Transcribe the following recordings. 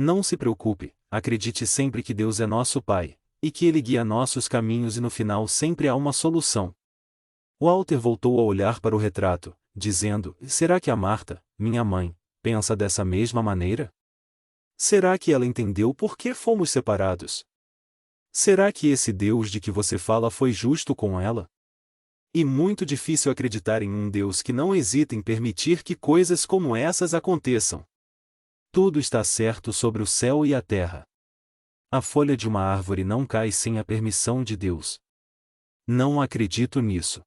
Não se preocupe, acredite sempre que Deus é nosso Pai, e que Ele guia nossos caminhos e no final sempre há uma solução. Walter voltou a olhar para o retrato, dizendo: será que a Marta, minha mãe, pensa dessa mesma maneira? Será que ela entendeu por que fomos separados? Será que esse Deus de que você fala foi justo com ela? E muito difícil acreditar em um Deus que não hesita em permitir que coisas como essas aconteçam. Tudo está certo sobre o céu e a terra. A folha de uma árvore não cai sem a permissão de Deus. Não acredito nisso.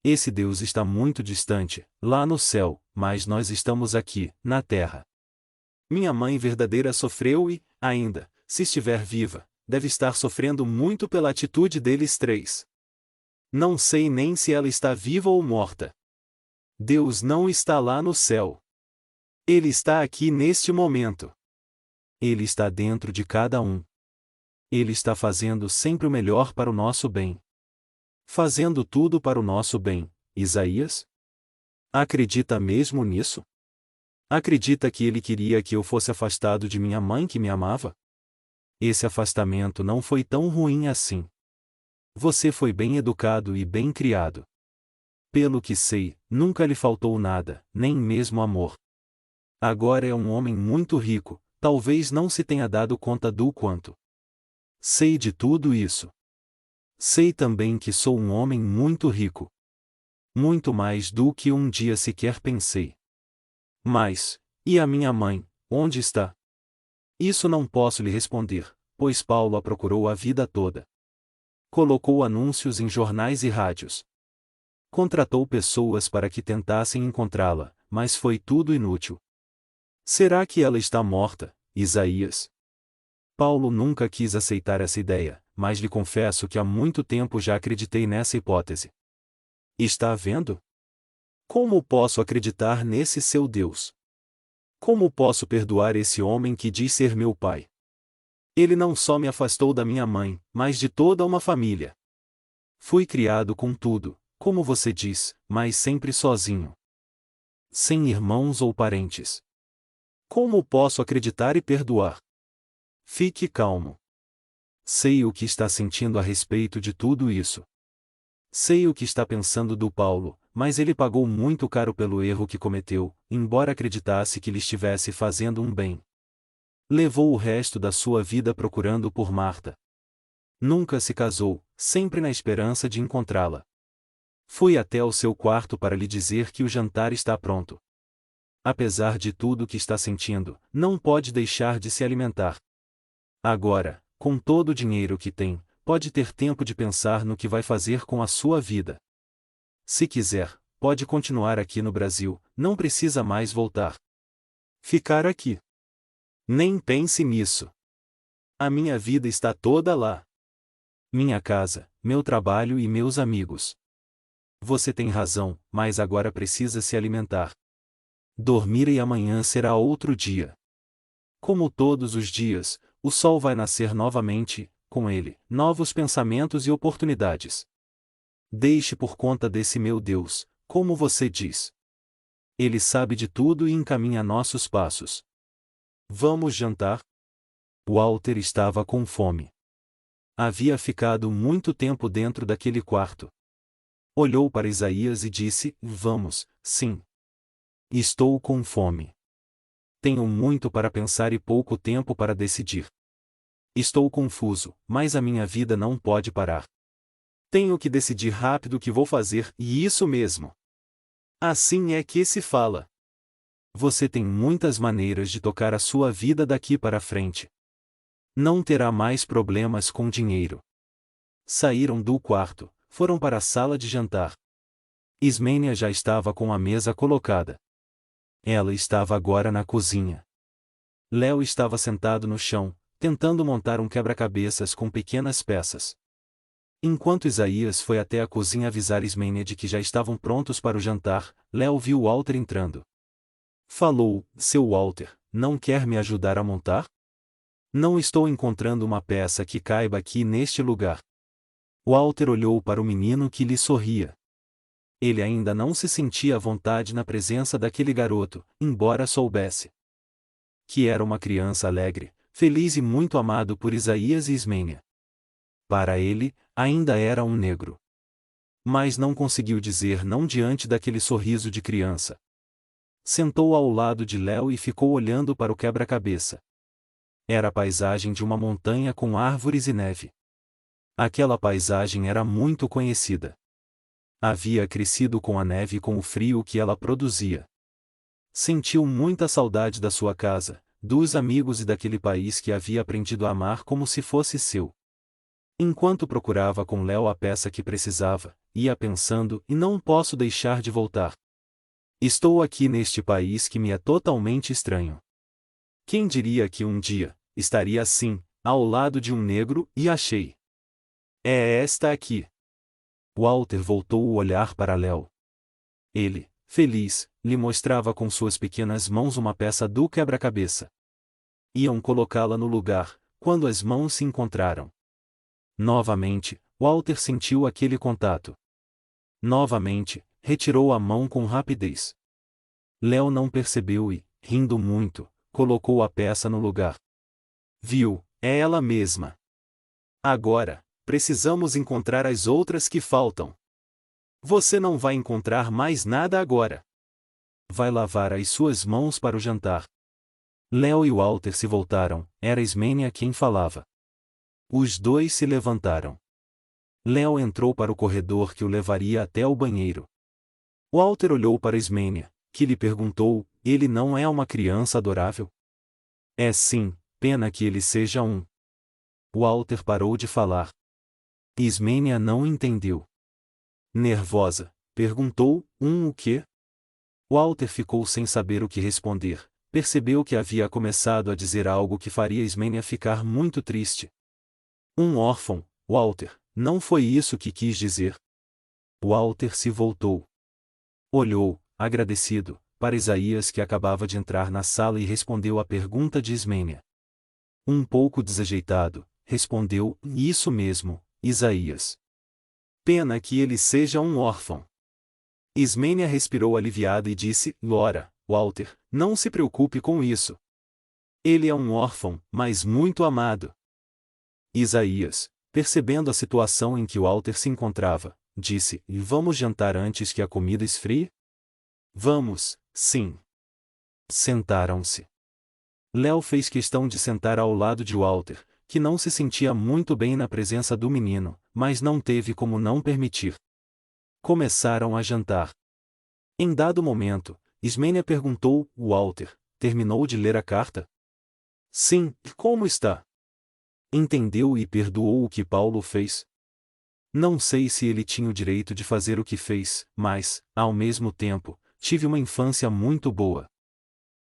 Esse Deus está muito distante, lá no céu, mas nós estamos aqui, na terra. Minha mãe verdadeira sofreu e, ainda, se estiver viva, deve estar sofrendo muito pela atitude deles três. Não sei nem se ela está viva ou morta. Deus não está lá no céu. Ele está aqui neste momento. Ele está dentro de cada um. Ele está fazendo sempre o melhor para o nosso bem. Fazendo tudo para o nosso bem, Isaías? Acredita mesmo nisso? Acredita que ele queria que eu fosse afastado de minha mãe que me amava? Esse afastamento não foi tão ruim assim. Você foi bem educado e bem criado. Pelo que sei, nunca lhe faltou nada, nem mesmo amor. Agora é um homem muito rico, talvez não se tenha dado conta do quanto. Sei de tudo isso. Sei também que sou um homem muito rico. Muito mais do que um dia sequer pensei. Mas, e a minha mãe, onde está? Isso não posso lhe responder, pois Paulo a procurou a vida toda. Colocou anúncios em jornais e rádios. Contratou pessoas para que tentassem encontrá-la, mas foi tudo inútil. Será que ela está morta, Isaías? Paulo nunca quis aceitar essa ideia, mas lhe confesso que há muito tempo já acreditei nessa hipótese. Está vendo? Como posso acreditar nesse seu Deus? Como posso perdoar esse homem que diz ser meu pai? Ele não só me afastou da minha mãe, mas de toda uma família. Fui criado com tudo, como você diz, mas sempre sozinho. Sem irmãos ou parentes. Como posso acreditar e perdoar? Fique calmo. Sei o que está sentindo a respeito de tudo isso. Sei o que está pensando do Paulo, mas ele pagou muito caro pelo erro que cometeu, embora acreditasse que lhe estivesse fazendo um bem. Levou o resto da sua vida procurando por Marta. Nunca se casou, sempre na esperança de encontrá-la. Fui até o seu quarto para lhe dizer que o jantar está pronto. Apesar de tudo o que está sentindo, não pode deixar de se alimentar. Agora, com todo o dinheiro que tem, pode ter tempo de pensar no que vai fazer com a sua vida. Se quiser, pode continuar aqui no Brasil, não precisa mais voltar. Ficar aqui. Nem pense nisso. A minha vida está toda lá. Minha casa, meu trabalho e meus amigos. Você tem razão, mas agora precisa se alimentar. Dormir e amanhã será outro dia. Como todos os dias, o sol vai nascer novamente, com ele, novos pensamentos e oportunidades. Deixe por conta desse meu Deus, como você diz. Ele sabe de tudo e encaminha nossos passos. Vamos jantar? Walter estava com fome. Havia ficado muito tempo dentro daquele quarto. Olhou para Isaías e disse: vamos, sim. Estou com fome. Tenho muito para pensar e pouco tempo para decidir. Estou confuso, mas a minha vida não pode parar. Tenho que decidir rápido o que vou fazer, e isso mesmo. Assim é que se fala. Você tem muitas maneiras de tocar a sua vida daqui para frente. Não terá mais problemas com dinheiro. Saíram do quarto, foram para a sala de jantar. Ismênia já estava com a mesa colocada. Ela estava agora na cozinha. Léo estava sentado no chão, tentando montar um quebra-cabeças com pequenas peças. Enquanto Isaías foi até a cozinha avisar Ismênia de que já estavam prontos para o jantar, Léo viu Walter entrando. Falou: seu Walter, não quer me ajudar a montar? Não estou encontrando uma peça que caiba aqui neste lugar. Walter olhou para o menino que lhe sorria. Ele ainda não se sentia à vontade na presença daquele garoto, embora soubesse que era uma criança alegre, feliz e muito amado por Isaías e Ismênia. Para ele, ainda era um negro. Mas não conseguiu dizer não diante daquele sorriso de criança. Sentou ao lado de Léo e ficou olhando para o quebra-cabeça. Era a paisagem de uma montanha com árvores e neve. Aquela paisagem era muito conhecida. Havia crescido com a neve e com o frio que ela produzia. Sentiu muita saudade da sua casa, dos amigos e daquele país que havia aprendido a amar como se fosse seu. Enquanto procurava com Léo a peça que precisava, ia pensando: e não posso deixar de voltar. Estou aqui neste país que me é totalmente estranho. Quem diria que um dia estaria assim, ao lado de um negro, e achei. É esta aqui. Walter voltou o olhar para Léo. Ele, feliz, lhe mostrava com suas pequenas mãos uma peça do quebra-cabeça. Iam colocá-la no lugar, quando as mãos se encontraram. Novamente, Walter sentiu aquele contato. Novamente, retirou a mão com rapidez. Léo não percebeu e, rindo muito, colocou a peça no lugar. Viu, é ela mesma. Agora, precisamos encontrar as outras que faltam. Você não vai encontrar mais nada agora. Vai lavar as suas mãos para o jantar. Léo e Walter se voltaram, era Ismênia quem falava. Os dois se levantaram. Léo entrou para o corredor que o levaria até o banheiro. Walter olhou para Ismênia, que lhe perguntou: ele não é uma criança adorável? É sim, pena que ele seja um. Walter parou de falar. Ismênia não entendeu. Nervosa, perguntou: o quê? Walter ficou sem saber o que responder, percebeu que havia começado a dizer algo que faria Ismênia ficar muito triste. Um órfão, Walter, não foi isso que quis dizer. Walter se voltou. Olhou, agradecido, para Isaías que acabava de entrar na sala e respondeu à pergunta de Ismênia. Um pouco desajeitado, respondeu: isso mesmo, Isaías. Pena que ele seja um órfão. Ismênia respirou aliviada e disse: Ora, Walter, não se preocupe com isso. Ele é um órfão, mas muito amado. Isaías, percebendo a situação em que Walter se encontrava, disse: e vamos jantar antes que a comida esfrie? Vamos, sim. Sentaram-se. Léo fez questão de sentar ao lado de Walter, que não se sentia muito bem na presença do menino, mas não teve como não permitir. Começaram a jantar. Em dado momento, Ismênia perguntou: Walter, terminou de ler a carta? Sim, como está? Entendeu e perdoou o que Paulo fez? Não sei se ele tinha o direito de fazer o que fez, mas, ao mesmo tempo, tive uma infância muito boa.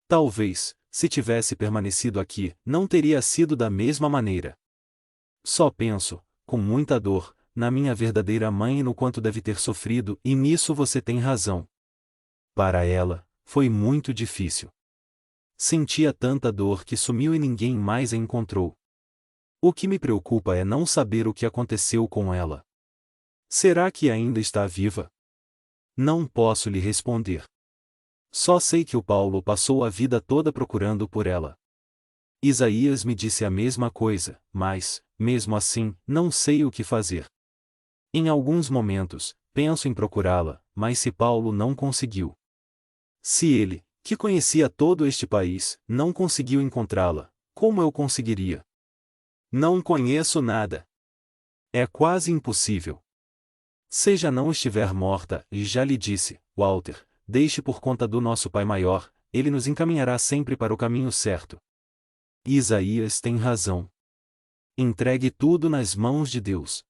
Talvez, se tivesse permanecido aqui, não teria sido da mesma maneira. Só penso, com muita dor, na minha verdadeira mãe e no quanto deve ter sofrido, e nisso você tem razão. Para ela, foi muito difícil. Sentia tanta dor que sumiu e ninguém mais a encontrou. O que me preocupa é não saber o que aconteceu com ela. Será que ainda está viva? Não posso lhe responder. Só sei que o Paulo passou a vida toda procurando por ela. Isaías me disse a mesma coisa, mas, mesmo assim, não sei o que fazer. Em alguns momentos, penso em procurá-la, mas se Paulo não conseguiu. Se ele, que conhecia todo este país, não conseguiu encontrá-la, como eu conseguiria? Não conheço nada. É quase impossível. Se já não estiver morta, e já lhe disse, Walter, deixe por conta do nosso Pai Maior, ele nos encaminhará sempre para o caminho certo. Isaías tem razão. Entregue tudo nas mãos de Deus.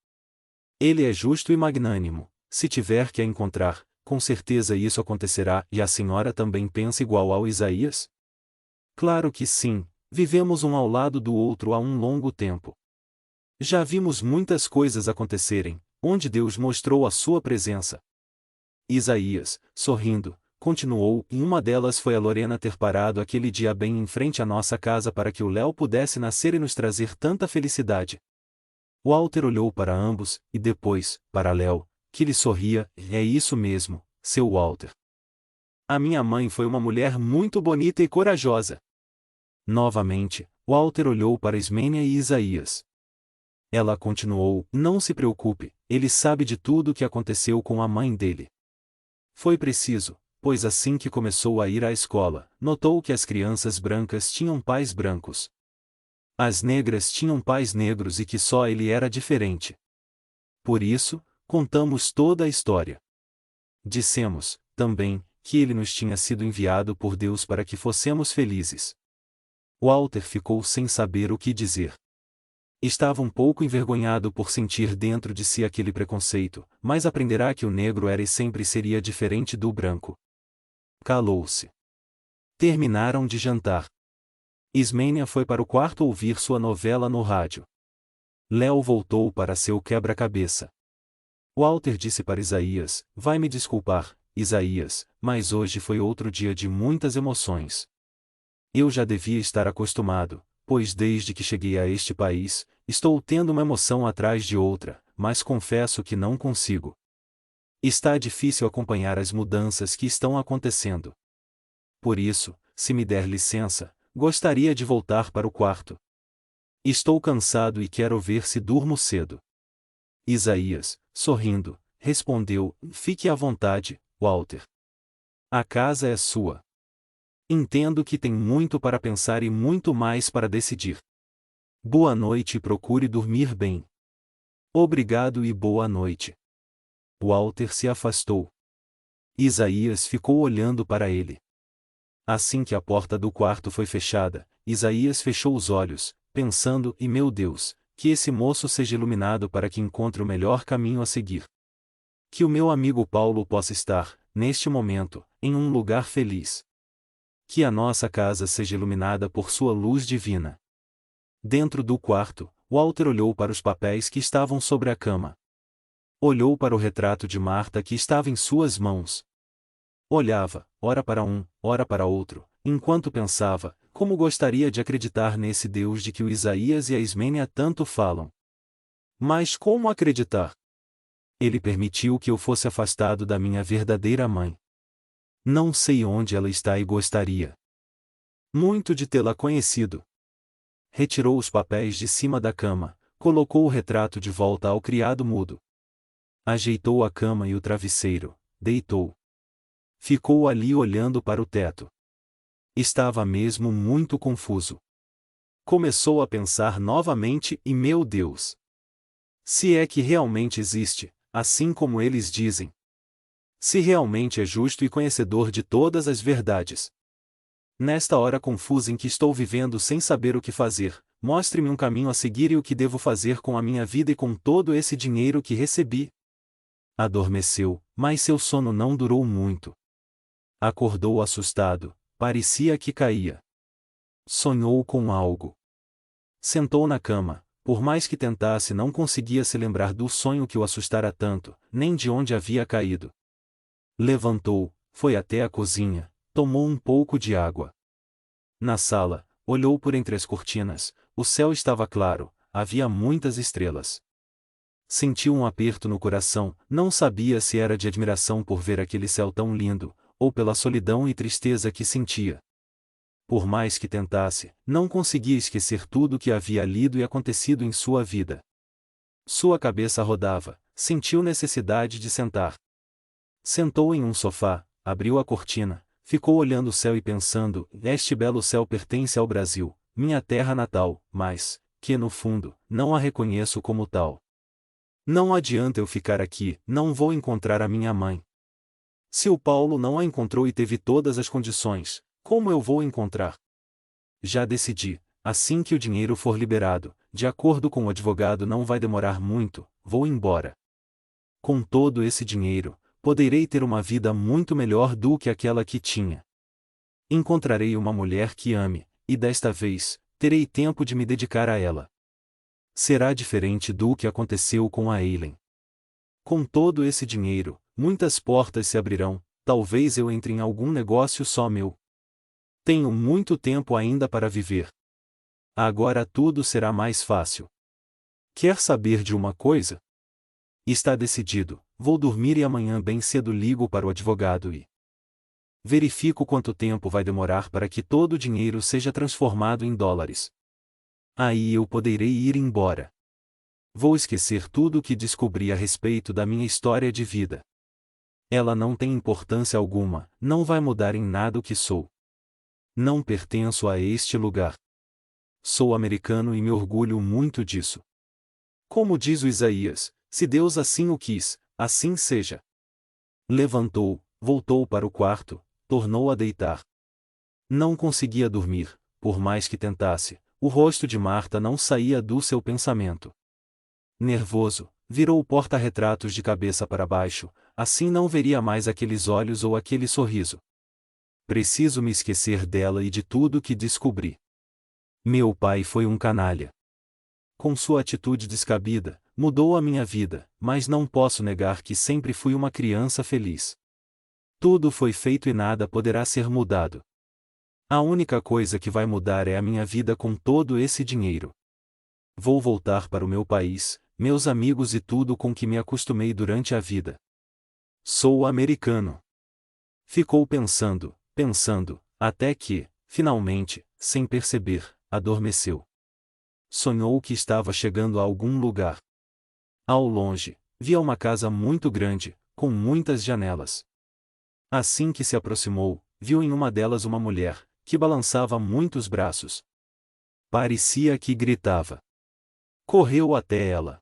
Ele é justo e magnânimo, se tiver que a encontrar, com certeza isso acontecerá. E a senhora também pensa igual ao Isaías? Claro que sim, vivemos um ao lado do outro há um longo tempo. Já vimos muitas coisas acontecerem, onde Deus mostrou a sua presença. Isaías, sorrindo, continuou, e uma delas foi a Lorena ter parado aquele dia bem em frente à nossa casa para que o Léo pudesse nascer e nos trazer tanta felicidade. Walter olhou para ambos, e depois, para Léo, que lhe sorria: é isso mesmo, seu Walter. A minha mãe foi uma mulher muito bonita e corajosa. Novamente, Walter olhou para Ismênia e Isaías. Ela continuou: não se preocupe, ele sabe de tudo o que aconteceu com a mãe dele. Foi preciso, pois assim que começou a ir à escola, notou que as crianças brancas tinham pais brancos. As negras tinham pais negros e que só ele era diferente. Por isso, contamos toda a história. Dissemos, também, que ele nos tinha sido enviado por Deus para que fossemos felizes. Walter ficou sem saber o que dizer. Estava um pouco envergonhado por sentir dentro de si aquele preconceito, mas aprenderá que o negro era e sempre seria diferente do branco. Calou-se. Terminaram de jantar. Ismênia foi para o quarto ouvir sua novela no rádio. Léo voltou para seu quebra-cabeça. Walter disse para Isaías: vai me desculpar, Isaías, mas hoje foi outro dia de muitas emoções. Eu já devia estar acostumado, pois desde que cheguei a este país, estou tendo uma emoção atrás de outra, mas confesso que não consigo. Está difícil acompanhar as mudanças que estão acontecendo. Por isso, se me der licença, gostaria de voltar para o quarto. Estou cansado e quero ver se durmo cedo. Isaías, sorrindo, respondeu: fique à vontade, Walter. A casa é sua. Entendo que tem muito para pensar e muito mais para decidir. Boa noite e procure dormir bem. Obrigado e boa noite. Walter se afastou. Isaías ficou olhando para ele. Assim que a porta do quarto foi fechada, Isaías fechou os olhos, pensando: e meu Deus, que esse moço seja iluminado para que encontre o melhor caminho a seguir. Que o meu amigo Paulo possa estar, neste momento, em um lugar feliz. Que a nossa casa seja iluminada por sua luz divina. Dentro do quarto, Walter olhou para os papéis que estavam sobre a cama. Olhou para o retrato de Marta que estava em suas mãos. Olhava, ora para um, ora para outro, enquanto pensava: como gostaria de acreditar nesse Deus de que o Isaías e a Ismênia tanto falam. Mas como acreditar? Ele permitiu que eu fosse afastado da minha verdadeira mãe. Não sei onde ela está e gostaria muito de tê-la conhecido. Retirou os papéis de cima da cama, colocou o retrato de volta ao criado mudo. Ajeitou a cama e o travesseiro, deitou. Ficou ali olhando para o teto. Estava mesmo muito confuso. Começou a pensar novamente e meu Deus! Se é que realmente existe, assim como eles dizem. Se realmente é justo e conhecedor de todas as verdades. Nesta hora confusa em que estou vivendo sem saber o que fazer, mostre-me um caminho a seguir e o que devo fazer com a minha vida e com todo esse dinheiro que recebi. Adormeceu, mas seu sono não durou muito. Acordou assustado, parecia que caía. Sonhou com algo. Sentou na cama, por mais que tentasse não conseguia se lembrar do sonho que o assustara tanto, nem de onde havia caído. Levantou, foi até a cozinha, tomou um pouco de água. Na sala, olhou por entre as cortinas, o céu estava claro, havia muitas estrelas. Sentiu um aperto no coração, não sabia se era de admiração por ver aquele céu tão lindo, ou pela solidão e tristeza que sentia. Por mais que tentasse, não conseguia esquecer tudo o que havia lido e acontecido em sua vida. Sua cabeça rodava, sentiu necessidade de sentar. Sentou em um sofá, abriu a cortina, ficou olhando o céu e pensando: este belo céu pertence ao Brasil, minha terra natal, mas, que no fundo, não a reconheço como tal. Não adianta eu ficar aqui, não vou encontrar a minha mãe. Se o Paulo não a encontrou e teve todas as condições, como eu vou encontrar? Já decidi, assim que o dinheiro for liberado, de acordo com o advogado não vai demorar muito, vou embora. Com todo esse dinheiro, poderei ter uma vida muito melhor do que aquela que tinha. Encontrarei uma mulher que ame, e desta vez, terei tempo de me dedicar a ela. Será diferente do que aconteceu com a Eileen. Com todo esse dinheiro, muitas portas se abrirão, talvez eu entre em algum negócio só meu. Tenho muito tempo ainda para viver. Agora tudo será mais fácil. Quer saber de uma coisa? Está decidido, vou dormir e amanhã bem cedo ligo para o advogado e verifico quanto tempo vai demorar para que todo o dinheiro seja transformado em dólares. Aí eu poderei ir embora. Vou esquecer tudo o que descobri a respeito da minha história de vida. Ela não tem importância alguma, não vai mudar em nada o que sou. Não pertenço a este lugar. Sou americano e me orgulho muito disso. Como diz o Isaías, se Deus assim o quis, assim seja. Levantou, voltou para o quarto, tornou a deitar. Não conseguia dormir, por mais que tentasse, o rosto de Marta não saía do seu pensamento. Nervoso, virou o porta-retratos de cabeça para baixo, assim não veria mais aqueles olhos ou aquele sorriso. Preciso me esquecer dela e de tudo que descobri. Meu pai foi um canalha. Com sua atitude descabida, mudou a minha vida, mas não posso negar que sempre fui uma criança feliz. Tudo foi feito e nada poderá ser mudado. A única coisa que vai mudar é a minha vida com todo esse dinheiro. Vou voltar para o meu país, meus amigos e tudo com que me acostumei durante a vida. Sou americano. Ficou pensando, até que, finalmente, sem perceber, adormeceu. Sonhou que estava chegando a algum lugar. Ao longe, via uma casa muito grande, com muitas janelas. Assim que se aproximou, viu em uma delas uma mulher, que balançava muito os braços. Parecia que gritava. Correu até ela.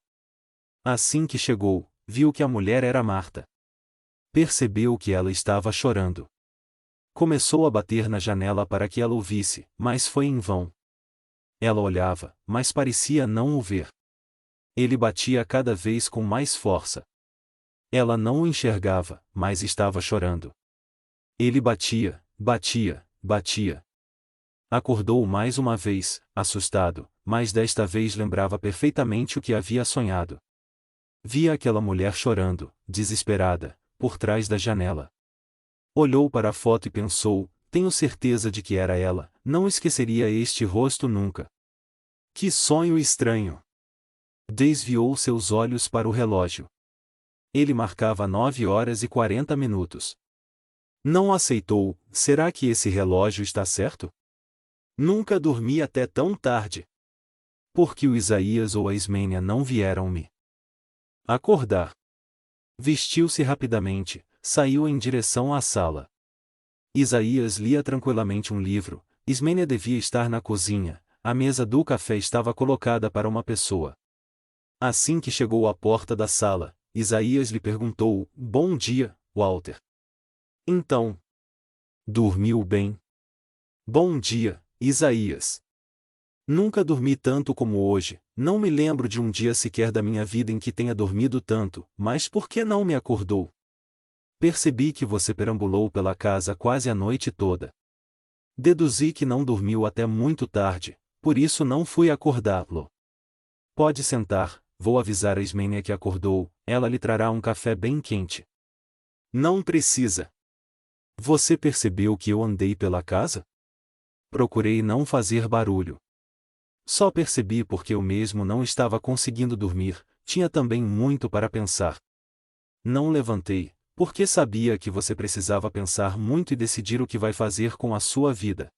Assim que chegou, viu que a mulher era Marta. Percebeu que ela estava chorando. Começou a bater na janela para que ela o visse, mas foi em vão. Ela olhava, mas parecia não o ver. Ele batia cada vez com mais força. Ela não o enxergava, mas estava chorando. Ele batia. Acordou mais uma vez, assustado, mas desta vez lembrava perfeitamente o que havia sonhado. Via aquela mulher chorando, desesperada, por trás da janela. Olhou para a foto e pensou, tenho certeza de que era ela, não esqueceria este rosto nunca. Que sonho estranho! Desviou seus olhos para o relógio. Ele marcava 9h40. Não aceitou, será que esse relógio está certo? Nunca dormi até tão tarde. Por que o Isaías ou a Ismênia não vieram me acordar? Vestiu-se rapidamente, saiu em direção à sala. Isaías lia tranquilamente um livro, Ismênia devia estar na cozinha, a mesa do café estava colocada para uma pessoa. Assim que chegou à porta da sala, Isaías lhe perguntou, bom dia, Walter. Então, dormiu bem? Bom dia, Isaías. Nunca dormi tanto como hoje, não me lembro de um dia sequer da minha vida em que tenha dormido tanto, mas por que não me acordou? Percebi que você perambulou pela casa quase a noite toda. Deduzi que não dormiu até muito tarde, por isso não fui acordá-lo. Pode sentar, vou avisar a Ismênia que acordou, ela lhe trará um café bem quente. Não precisa. Você percebeu que eu andei pela casa? Procurei não fazer barulho. Só percebi porque eu mesmo não estava conseguindo dormir, tinha também muito para pensar. Não levantei, porque sabia que você precisava pensar muito e decidir o que vai fazer com a sua vida.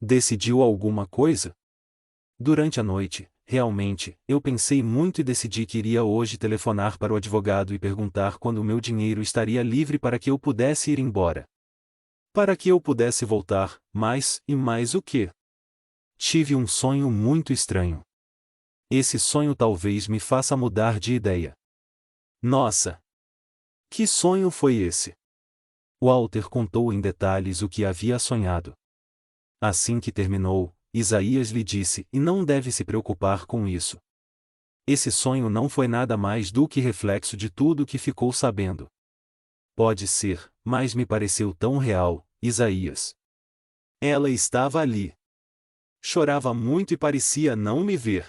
Decidiu alguma coisa? Durante a noite, realmente, eu pensei muito e decidi que iria hoje telefonar para o advogado e perguntar quando o meu dinheiro estaria livre para que eu pudesse ir embora. Para que eu pudesse voltar, e mais o quê? Tive um sonho muito estranho. Esse sonho talvez me faça mudar de ideia. Nossa! Que sonho foi esse? Walter contou em detalhes o que havia sonhado. Assim que terminou, Isaías lhe disse, e não deve se preocupar com isso. Esse sonho não foi nada mais do que reflexo de tudo que ficou sabendo. Pode ser, mas me pareceu tão real, Isaías. Ela estava ali. Chorava muito e parecia não me ver.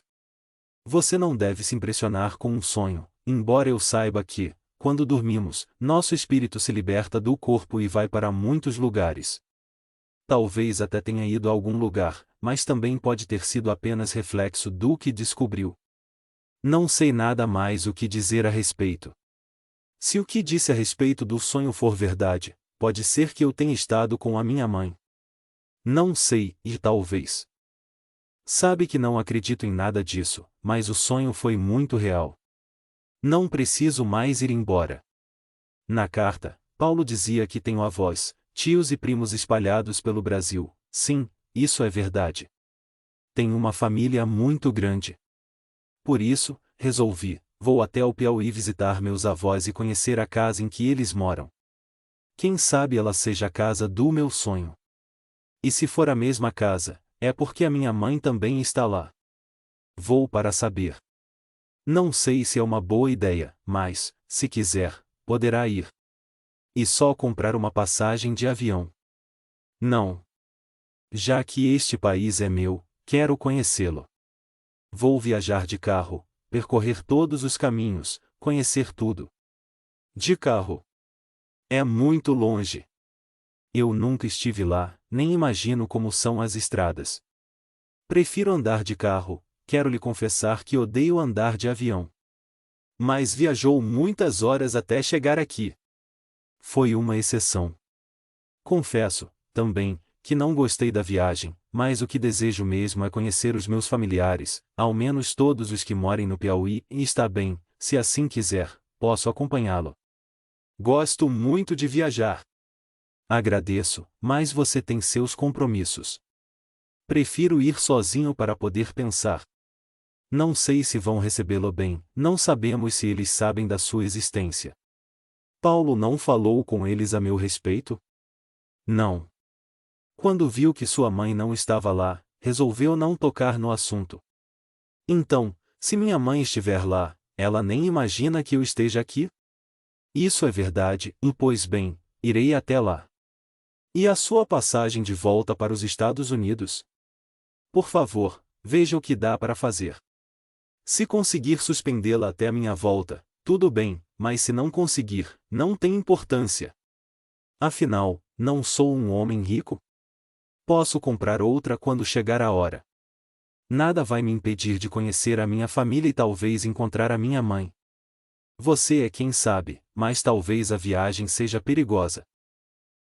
Você não deve se impressionar com um sonho, embora eu saiba que, quando dormimos, nosso espírito se liberta do corpo e vai para muitos lugares. Talvez até tenha ido a algum lugar, mas também pode ter sido apenas reflexo do que descobriu. Não sei nada mais o que dizer a respeito. Se o que disse a respeito do sonho for verdade, pode ser que eu tenha estado com a minha mãe. Não sei, e talvez. Sabe que não acredito em nada disso, mas o sonho foi muito real. Não preciso mais ir embora. Na carta, Paulo dizia que tenho avós, tios e primos espalhados pelo Brasil. Sim, isso é verdade. Tenho uma família muito grande. Por isso, resolvi, vou até o Piauí visitar meus avós e conhecer a casa em que eles moram. Quem sabe ela seja a casa do meu sonho. E se for a mesma casa, é porque a minha mãe também está lá. Vou para saber. Não sei se é uma boa ideia, mas, se quiser, poderá ir. E só comprar uma passagem de avião. Não. Já que este país é meu, quero conhecê-lo. Vou viajar de carro, percorrer todos os caminhos, conhecer tudo. De carro. É muito longe. Eu nunca estive lá, nem imagino como são as estradas. Prefiro andar de carro, quero lhe confessar que odeio andar de avião. Mas viajou muitas horas até chegar aqui. Foi uma exceção. Confesso, também, que não gostei da viagem, mas o que desejo mesmo é conhecer os meus familiares, ao menos todos os que morem no Piauí, e está bem, se assim quiser, posso acompanhá-lo. Gosto muito de viajar. Agradeço, mas você tem seus compromissos. Prefiro ir sozinho para poder pensar. Não sei se vão recebê-lo bem, não sabemos se eles sabem da sua existência. Paulo não falou com eles a meu respeito? Não. Quando viu que sua mãe não estava lá, resolveu não tocar no assunto. Então, se minha mãe estiver lá, ela nem imagina que eu esteja aqui? Isso é verdade, e pois bem, irei até lá. E a sua passagem de volta para os Estados Unidos? Por favor, veja o que dá para fazer. Se conseguir suspendê-la até a minha volta, tudo bem, mas se não conseguir, não tem importância. Afinal, não sou um homem rico? Posso comprar outra quando chegar a hora. Nada vai me impedir de conhecer a minha família e talvez encontrar a minha mãe. Você é quem sabe, mas talvez a viagem seja perigosa.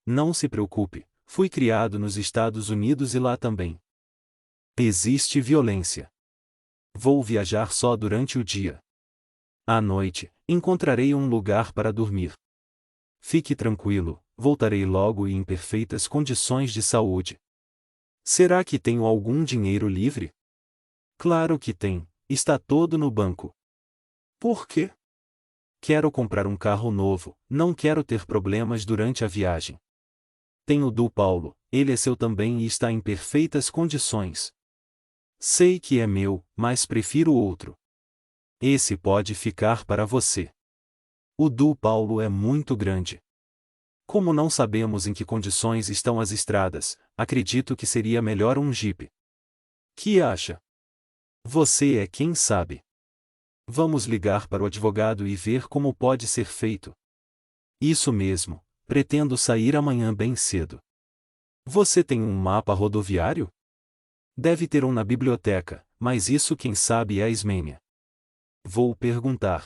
Não se preocupe, fui criado nos Estados Unidos e lá também. Existe violência. Vou viajar só durante o dia. À noite, encontrarei um lugar para dormir. Fique tranquilo, voltarei logo e em perfeitas condições de saúde. Será que tenho algum dinheiro livre? Claro que tem, está todo no banco. Por quê? Quero comprar um carro novo, não quero ter problemas durante a viagem. Tenho do Paulo, ele é seu também e está em perfeitas condições. Sei que é meu, mas prefiro outro. Esse pode ficar para você. O do Paulo é muito grande. Como não sabemos em que condições estão as estradas, acredito que seria melhor um Jeep. Que acha? Você é quem sabe. Vamos ligar para o advogado e ver como pode ser feito. Isso mesmo, pretendo sair amanhã bem cedo. Você tem um mapa rodoviário? Deve ter um na biblioteca, mas isso quem sabe é a Ismênia. Vou perguntar.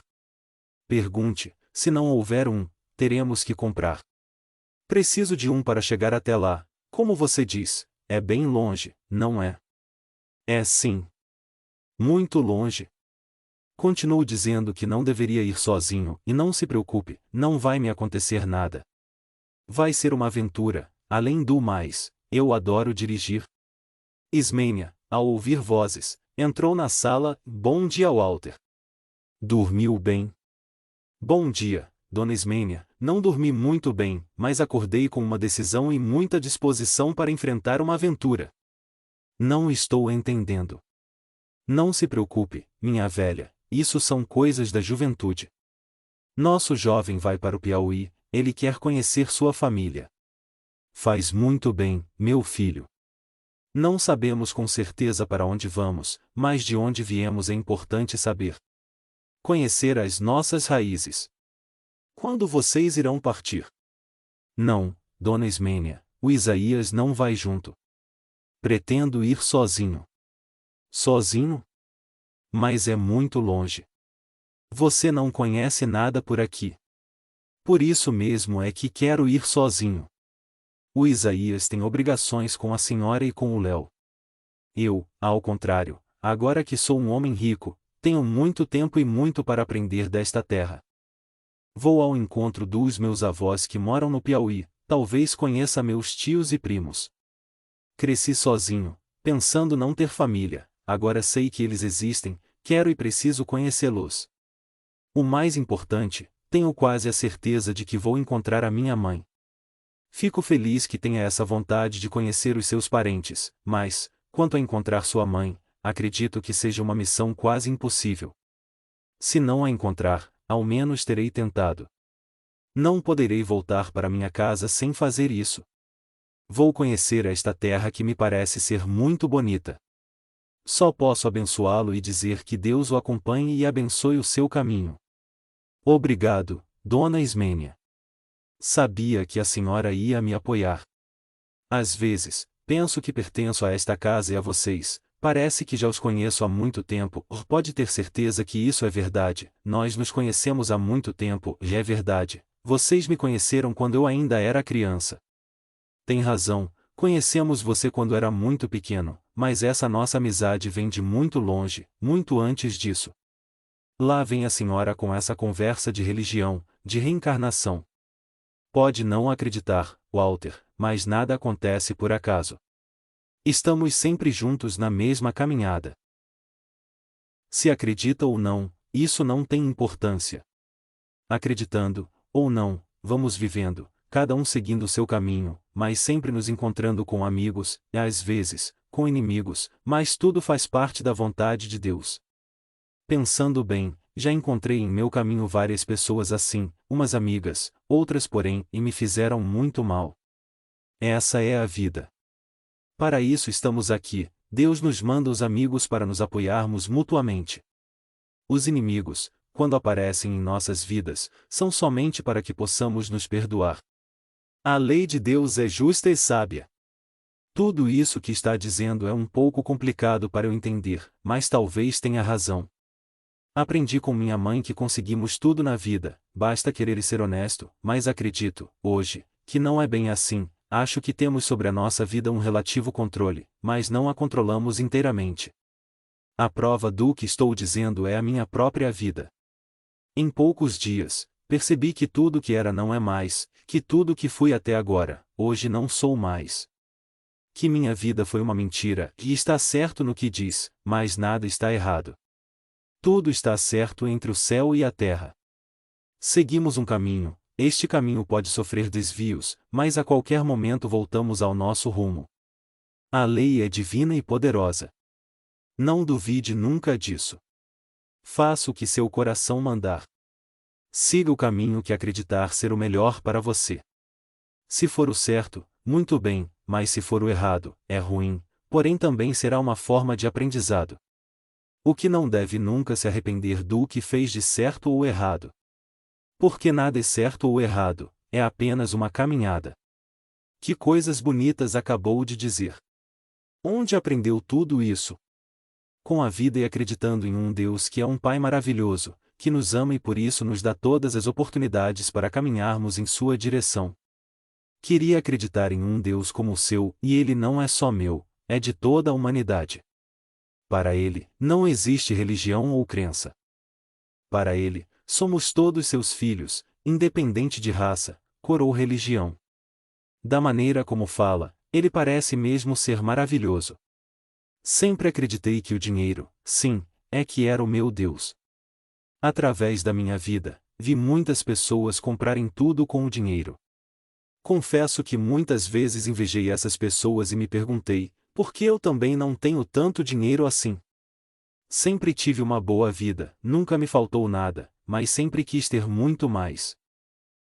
Pergunte, se não houver um, teremos que comprar. Preciso de um para chegar até lá, como você diz, é bem longe, não é? É sim. Muito longe. Continuo dizendo que não deveria ir sozinho, e não se preocupe, não vai me acontecer nada. Vai ser uma aventura, além do mais, eu adoro dirigir. Ismênia, ao ouvir vozes, entrou na sala. Bom dia, Walter. Dormiu bem? Bom dia, dona Ismênia. Não dormi muito bem, mas acordei com uma decisão e muita disposição para enfrentar uma aventura. Não estou entendendo. Não se preocupe, minha velha, isso são coisas da juventude. Nosso jovem vai para o Piauí, ele quer conhecer sua família. Faz muito bem, meu filho. Não sabemos com certeza para onde vamos, mas de onde viemos é importante saber. Conhecer as nossas raízes. Quando vocês irão partir? Não, dona Ismênia, o Isaías não vai junto. Pretendo ir sozinho. Sozinho? Mas é muito longe. Você não conhece nada por aqui. Por isso mesmo é que quero ir sozinho. O Isaías tem obrigações com a senhora e com o Léo. Eu, ao contrário, agora que sou um homem rico, tenho muito tempo e muito para aprender desta terra. Vou ao encontro dos meus avós que moram no Piauí, talvez conheça meus tios e primos. Cresci sozinho, pensando não ter família, agora sei que eles existem, quero e preciso conhecê-los. O mais importante, tenho quase a certeza de que vou encontrar a minha mãe. Fico feliz que tenha essa vontade de conhecer os seus parentes, mas, quanto a encontrar sua mãe, acredito que seja uma missão quase impossível. Se não a encontrar, ao menos terei tentado. Não poderei voltar para minha casa sem fazer isso. Vou conhecer esta terra que me parece ser muito bonita. Só posso abençoá-lo e dizer que Deus o acompanhe e abençoe o seu caminho. Obrigado, Dona Ismênia. Sabia que a senhora ia me apoiar. Às vezes, penso que pertenço a esta casa e a vocês, parece que já os conheço há muito tempo. Pode ter certeza que isso é verdade, nós nos conhecemos há muito tempo, e é verdade, vocês me conheceram quando eu ainda era criança. Tem razão, conhecemos você quando era muito pequeno, mas essa nossa amizade vem de muito longe, muito antes disso. Lá vem a senhora com essa conversa de religião, de reencarnação. Pode não acreditar, Walter, mas nada acontece por acaso. Estamos sempre juntos na mesma caminhada. Se acredita ou não, isso não tem importância. Acreditando, ou não, vamos vivendo, cada um seguindo seu caminho, mas sempre nos encontrando com amigos, e às vezes, com inimigos, mas tudo faz parte da vontade de Deus. Pensando bem, já encontrei em meu caminho várias pessoas assim, umas amigas, outras porém, e me fizeram muito mal. Essa é a vida. Para isso estamos aqui, Deus nos manda os amigos para nos apoiarmos mutuamente. Os inimigos, quando aparecem em nossas vidas, são somente para que possamos nos perdoar. A lei de Deus é justa e sábia. Tudo isso que está dizendo é um pouco complicado para eu entender, mas talvez tenha razão. Aprendi com minha mãe que conseguimos tudo na vida, basta querer e ser honesto, mas acredito, hoje, que não é bem assim. Acho que temos sobre a nossa vida um relativo controle, mas não a controlamos inteiramente. A prova do que estou dizendo é a minha própria vida. Em poucos dias, percebi que tudo que era não é mais, que tudo que fui até agora, hoje não sou mais. Que minha vida foi uma mentira, e está certo no que diz, mas nada está errado. Tudo está certo entre o céu e a terra. Seguimos um caminho, este caminho pode sofrer desvios, mas a qualquer momento voltamos ao nosso rumo. A lei é divina e poderosa. Não duvide nunca disso. Faça o que seu coração mandar. Siga o caminho que acreditar ser o melhor para você. Se for o certo, muito bem, mas se for o errado, é ruim, porém também será uma forma de aprendizado. O que não deve nunca se arrepender do que fez de certo ou errado. Porque nada é certo ou errado, é apenas uma caminhada. Que coisas bonitas acabou de dizer. Onde aprendeu tudo isso? Com a vida e acreditando em um Deus que é um Pai maravilhoso, que nos ama e por isso nos dá todas as oportunidades para caminharmos em sua direção. Queria acreditar em um Deus como o seu, e ele não é só meu, é de toda a humanidade. Para ele, não existe religião ou crença. Para ele, somos todos seus filhos, independente de raça, cor ou religião. Da maneira como fala, ele parece mesmo ser maravilhoso. Sempre acreditei que o dinheiro, sim, é que era o meu Deus. Através da minha vida, vi muitas pessoas comprarem tudo com o dinheiro. Confesso que muitas vezes invejei essas pessoas e me perguntei, por que eu também não tenho tanto dinheiro assim? Sempre tive uma boa vida, nunca me faltou nada, mas sempre quis ter muito mais.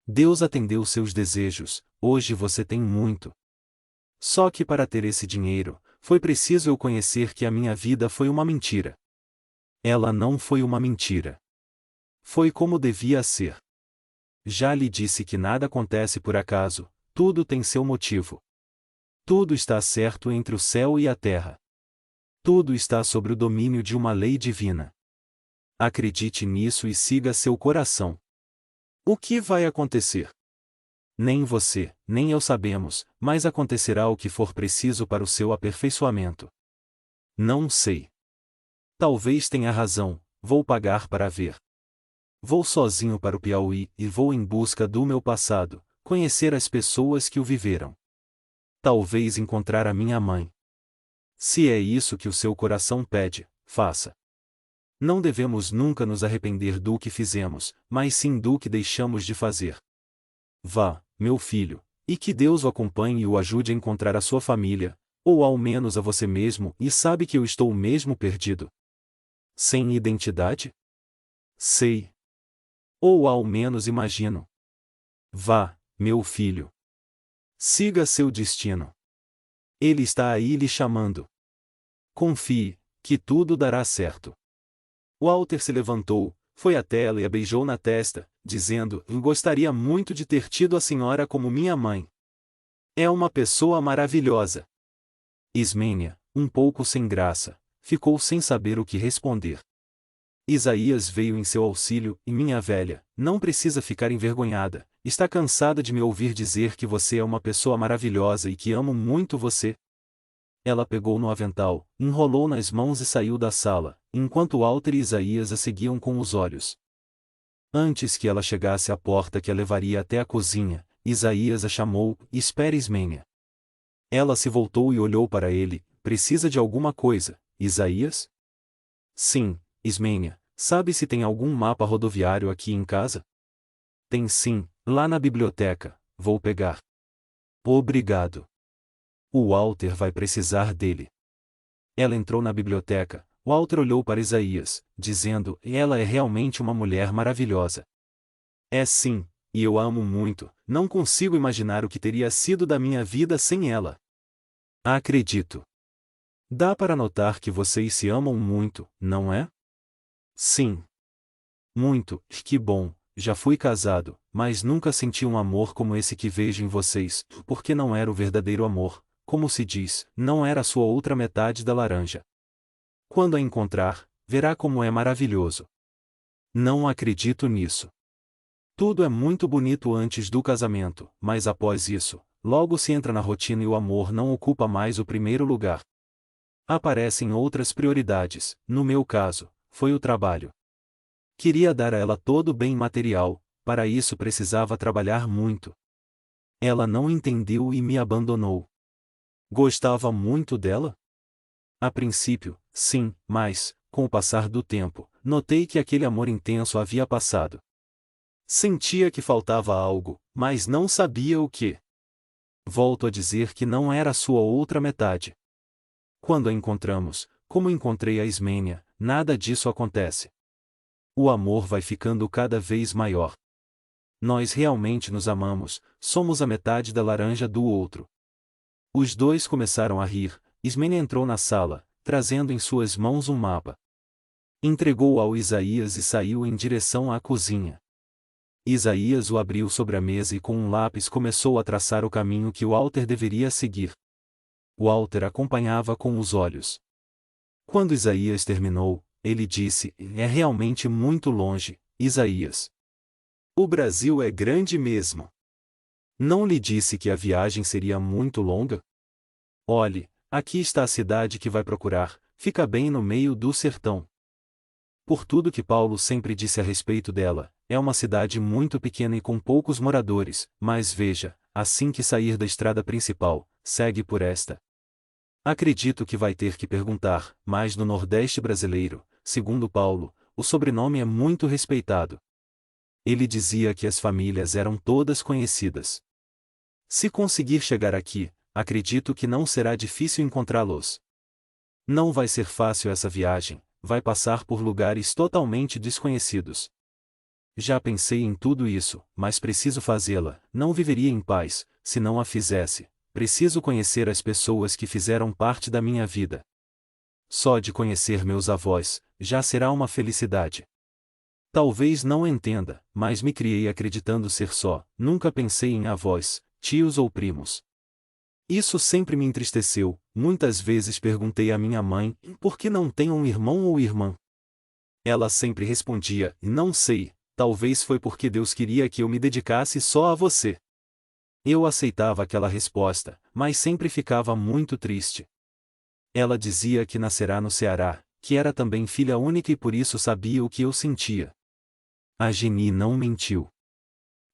Deus atendeu seus desejos, hoje você tem muito. Só que para ter esse dinheiro, foi preciso eu conhecer que a minha vida foi uma mentira. Ela não foi uma mentira. Foi como devia ser. Já lhe disse que nada acontece por acaso, tudo tem seu motivo. Tudo está certo entre o céu e a terra. Tudo está sob o domínio de uma lei divina. Acredite nisso e siga seu coração. O que vai acontecer? Nem você, nem eu sabemos, mas acontecerá o que for preciso para o seu aperfeiçoamento. Não sei. Talvez tenha razão, vou pagar para ver. Vou sozinho para o Piauí e vou em busca do meu passado, conhecer as pessoas que o viveram. Talvez encontrar a minha mãe. Se é isso que o seu coração pede, faça. Não devemos nunca nos arrepender do que fizemos, mas sim do que deixamos de fazer. Vá, meu filho, e que Deus o acompanhe e o ajude a encontrar a sua família, ou ao menos a você mesmo, e sabe que eu estou mesmo perdido. Sem identidade? Sei. Ou ao menos imagino. Vá, meu filho. Siga seu destino. Ele está aí lhe chamando. Confie, que tudo dará certo. Walter se levantou, foi até ela e a beijou na testa, dizendo: gostaria muito de ter tido a senhora como minha mãe. É uma pessoa maravilhosa. Ismênia, um pouco sem graça, ficou sem saber o que responder. Isaías veio em seu auxílio, e minha velha, não precisa ficar envergonhada, está cansada de me ouvir dizer que você é uma pessoa maravilhosa e que amo muito você? Ela pegou no avental, enrolou nas mãos e saiu da sala, enquanto Walter e Isaías a seguiam com os olhos. Antes que ela chegasse à porta que a levaria até a cozinha, Isaías a chamou: espere, Ismênia. Ela se voltou e olhou para ele: precisa de alguma coisa, Isaías? Sim, Ismênia, sabe se tem algum mapa rodoviário aqui em casa? Tem sim, lá na biblioteca, vou pegar. Obrigado. O Walter vai precisar dele. Ela entrou na biblioteca. Walter olhou para Isaías, dizendo: ela é realmente uma mulher maravilhosa. É sim, e eu a amo muito, não consigo imaginar o que teria sido da minha vida sem ela. Acredito. Dá para notar que vocês se amam muito, não é? Sim. Muito, que bom, já fui casado, mas nunca senti um amor como esse que vejo em vocês, porque não era o verdadeiro amor. Como se diz, não era a sua outra metade da laranja. Quando a encontrar, verá como é maravilhoso. Não acredito nisso. Tudo é muito bonito antes do casamento, mas após isso, logo se entra na rotina e o amor não ocupa mais o primeiro lugar. Aparecem outras prioridades, no meu caso, foi o trabalho. Queria dar a ela todo o bem material, para isso precisava trabalhar muito. Ela não entendeu e me abandonou. Gostava muito dela? A princípio, sim, mas, com o passar do tempo, notei que aquele amor intenso havia passado. Sentia que faltava algo, mas não sabia o que. Volto a dizer que não era a sua outra metade. Quando a encontramos, como encontrei a Ismênia, nada disso acontece. O amor vai ficando cada vez maior. Nós realmente nos amamos, somos a metade da laranja do outro. Os dois começaram a rir. Ismênia entrou na sala, trazendo em suas mãos um mapa. Entregou-o ao Isaías e saiu em direção à cozinha. Isaías o abriu sobre a mesa e com um lápis começou a traçar o caminho que Walter deveria seguir. Walter acompanhava com os olhos. Quando Isaías terminou, ele disse: é realmente muito longe, Isaías. O Brasil é grande mesmo. Não lhe disse que a viagem seria muito longa? Olhe, aqui está a cidade que vai procurar, fica bem no meio do sertão. Por tudo que Paulo sempre disse a respeito dela, é uma cidade muito pequena e com poucos moradores, mas veja, assim que sair da estrada principal, segue por esta. Acredito que vai ter que perguntar, mas no Nordeste brasileiro, segundo Paulo, o sobrenome é muito respeitado. Ele dizia que as famílias eram todas conhecidas. Se conseguir chegar aqui, acredito que não será difícil encontrá-los. Não vai ser fácil essa viagem, vai passar por lugares totalmente desconhecidos. Já pensei em tudo isso, mas preciso fazê-la, não viveria em paz, se não a fizesse. Preciso conhecer as pessoas que fizeram parte da minha vida. Só de conhecer meus avós, já será uma felicidade. Talvez não entenda, mas me criei acreditando ser só, nunca pensei em avós, tios ou primos. Isso sempre me entristeceu, muitas vezes perguntei à minha mãe, por que não tenho um irmão ou irmã? Ela sempre respondia, não sei, talvez foi porque Deus queria que eu me dedicasse só a você. Eu aceitava aquela resposta, mas sempre ficava muito triste. Ela dizia que nascerá no Ceará, que era também filha única e por isso sabia o que eu sentia. A Geni não mentiu.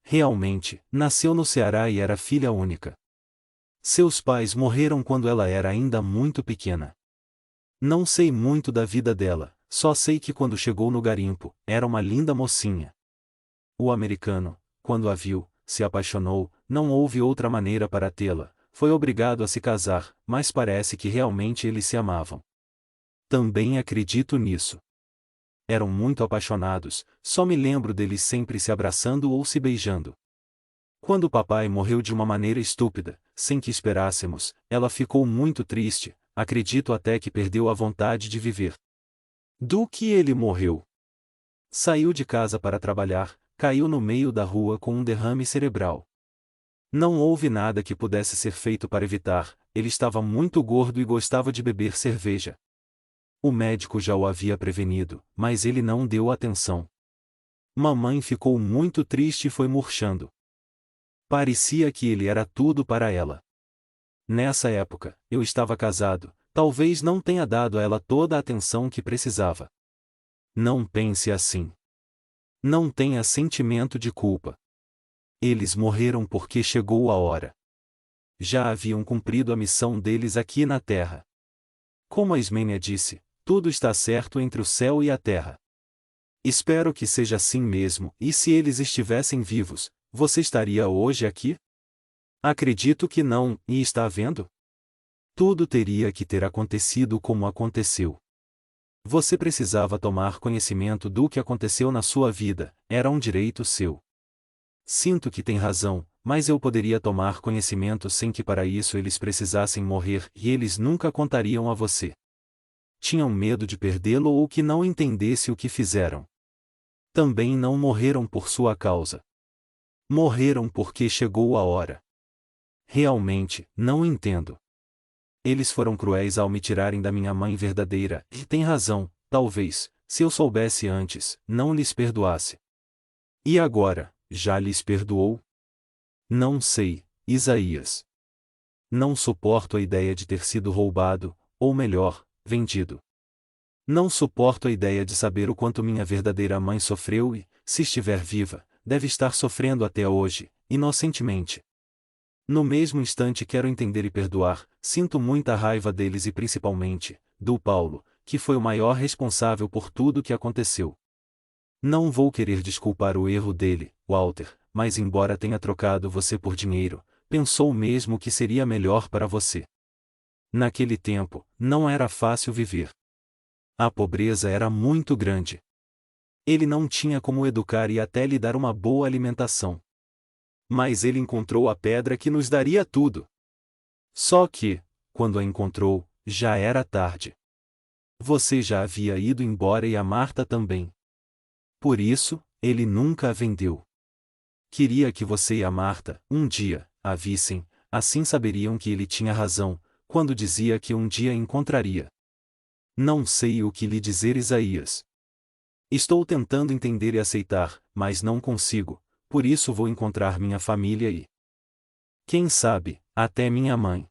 Realmente, nasceu no Ceará e era filha única. Seus pais morreram quando ela era ainda muito pequena. Não sei muito da vida dela, só sei que quando chegou no garimpo, era uma linda mocinha. O americano, quando a viu, se apaixonou, não houve outra maneira para tê-la, foi obrigado a se casar, mas parece que realmente eles se amavam. Também acredito nisso. Eram muito apaixonados, só me lembro deles sempre se abraçando ou se beijando. Quando o papai morreu de uma maneira estúpida, sem que esperássemos, ela ficou muito triste, acredito até que perdeu a vontade de viver. Do que ele morreu? Saiu de casa para trabalhar, caiu no meio da rua com um derrame cerebral. Não houve nada que pudesse ser feito para evitar, ele estava muito gordo e gostava de beber cerveja. O médico já o havia prevenido, mas ele não deu atenção. Mamãe ficou muito triste e foi murchando. Parecia que ele era tudo para ela. Nessa época, eu estava casado, talvez não tenha dado a ela toda a atenção que precisava. Não pense assim. Não tenha sentimento de culpa. Eles morreram porque chegou a hora. Já haviam cumprido a missão deles aqui na Terra. Como a Ismênia disse, tudo está certo entre o céu e a terra. Espero que seja assim mesmo, e se eles estivessem vivos, você estaria hoje aqui? Acredito que não, e está vendo? Tudo teria que ter acontecido como aconteceu. Você precisava tomar conhecimento do que aconteceu na sua vida, era um direito seu. Sinto que tem razão, mas eu poderia tomar conhecimento sem que para isso eles precisassem morrer e eles nunca contariam a você. Tinham medo de perdê-lo ou que não entendesse o que fizeram. Também não morreram por sua causa. Morreram porque chegou a hora. Realmente, não entendo. Eles foram cruéis ao me tirarem da minha mãe verdadeira, e tem razão, talvez, se eu soubesse antes, não lhes perdoasse. E agora, já lhes perdoou? Não sei, Isaías. Não suporto a ideia de ter sido roubado, ou melhor, vendido. Não suporto a ideia de saber o quanto minha verdadeira mãe sofreu e, se estiver viva, deve estar sofrendo até hoje, inocentemente. No mesmo instante quero entender e perdoar, sinto muita raiva deles e principalmente, do Paulo, que foi o maior responsável por tudo o que aconteceu. Não vou querer desculpar o erro dele, Walter, mas embora tenha trocado você por dinheiro, pensou mesmo que seria melhor para você. Naquele tempo, não era fácil viver. A pobreza era muito grande. Ele não tinha como educar e até lhe dar uma boa alimentação. Mas ele encontrou a pedra que nos daria tudo. Só que, quando a encontrou, já era tarde. Você já havia ido embora e a Marta também. Por isso, ele nunca a vendeu. Queria que você e a Marta, um dia, a vissem, assim saberiam que ele tinha razão, quando dizia que um dia encontraria. Não sei o que lhe dizer, Isaías. Estou tentando entender e aceitar, mas não consigo, por isso vou encontrar minha família e, quem sabe, até minha mãe.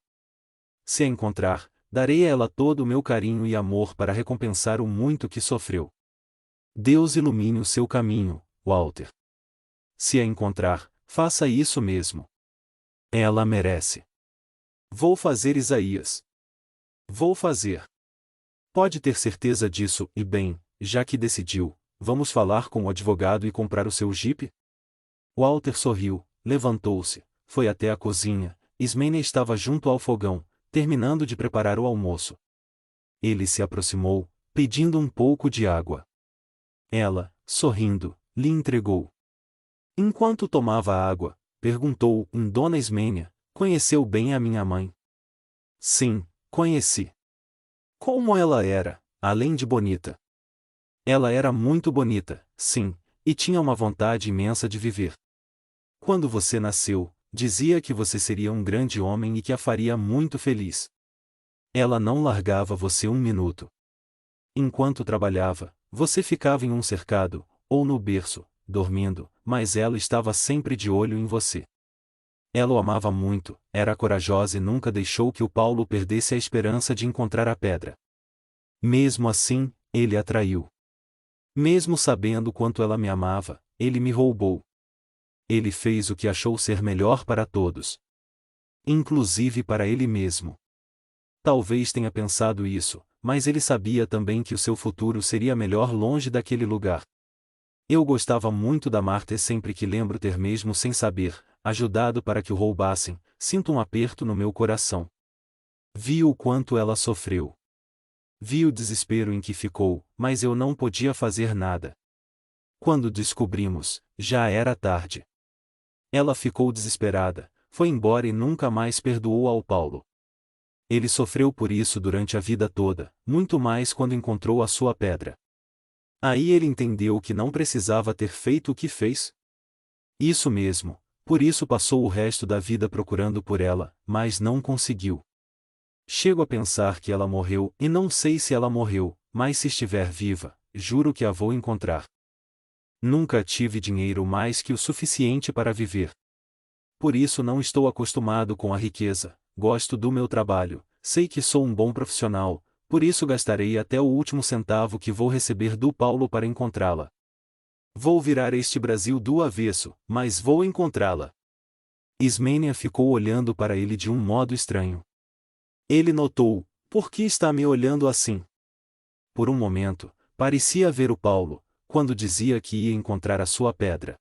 Se a encontrar, darei a ela todo o meu carinho e amor para recompensar o muito que sofreu. Deus ilumine o seu caminho, Walter. Se a encontrar, faça isso mesmo. Ela merece. Vou fazer, Isaías. Vou fazer. Pode ter certeza disso, e bem, já que decidiu, vamos falar com o advogado e comprar o seu jipe? Walter sorriu, levantou-se, foi até a cozinha, Ismênia estava junto ao fogão, terminando de preparar o almoço. Ele se aproximou, pedindo um pouco de água. Ela, sorrindo, lhe entregou. Enquanto tomava água, perguntou, Dona Ismênia, conheceu bem a minha mãe? Sim, conheci. Como ela era, além de bonita? Ela era muito bonita, sim, e tinha uma vontade imensa de viver. Quando você nasceu, dizia que você seria um grande homem e que a faria muito feliz. Ela não largava você um minuto. Enquanto trabalhava, você ficava em um cercado, ou no berço, dormindo, mas ela estava sempre de olho em você. Ela o amava muito, era corajosa e nunca deixou que o Paulo perdesse a esperança de encontrar a pedra. Mesmo assim, ele a traiu. Mesmo sabendo quanto ela me amava, ele me roubou. Ele fez o que achou ser melhor para todos. Inclusive para ele mesmo. Talvez tenha pensado isso, mas ele sabia também que o seu futuro seria melhor longe daquele lugar. Eu gostava muito da Marta e sempre que lembro ter mesmo sem saber, ajudado para que o roubassem, sinto um aperto no meu coração. Vi o quanto ela sofreu. Vi o desespero em que ficou, mas eu não podia fazer nada. Quando descobrimos, já era tarde. Ela ficou desesperada, foi embora e nunca mais perdoou ao Paulo. Ele sofreu por isso durante a vida toda, muito mais quando encontrou a sua pedra. Aí ele entendeu que não precisava ter feito o que fez. Isso mesmo, por isso passou o resto da vida procurando por ela, mas não conseguiu. Chego a pensar que ela morreu, e não sei se ela morreu, mas se estiver viva, juro que a vou encontrar. Nunca tive dinheiro mais que o suficiente para viver. Por isso não estou acostumado com a riqueza, gosto do meu trabalho, sei que sou um bom profissional, por isso gastarei até o último centavo que vou receber do Paulo para encontrá-la. Vou virar este Brasil do avesso, mas vou encontrá-la. Ismênia ficou olhando para ele de um modo estranho. Ele notou, por que está me olhando assim? Por um momento, parecia ver o Paulo, quando dizia que ia encontrar a sua pedra.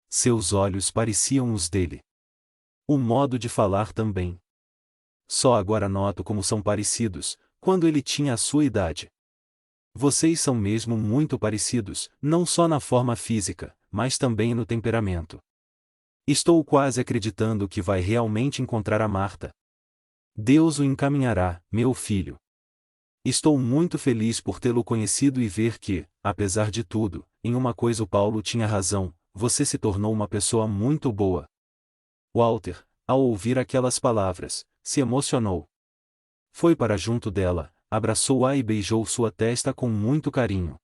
Seus olhos pareciam os dele. O modo de falar também. Só agora noto como são parecidos, quando ele tinha a sua idade. Vocês são mesmo muito parecidos, não só na forma física, mas também no temperamento. Estou quase acreditando que vai realmente encontrar a Marta. Deus o encaminhará, meu filho. Estou muito feliz por tê-lo conhecido e ver que, apesar de tudo, em uma coisa o Paulo tinha razão, você se tornou uma pessoa muito boa. Walter, ao ouvir aquelas palavras, se emocionou. Foi para junto dela, abraçou-a e beijou sua testa com muito carinho.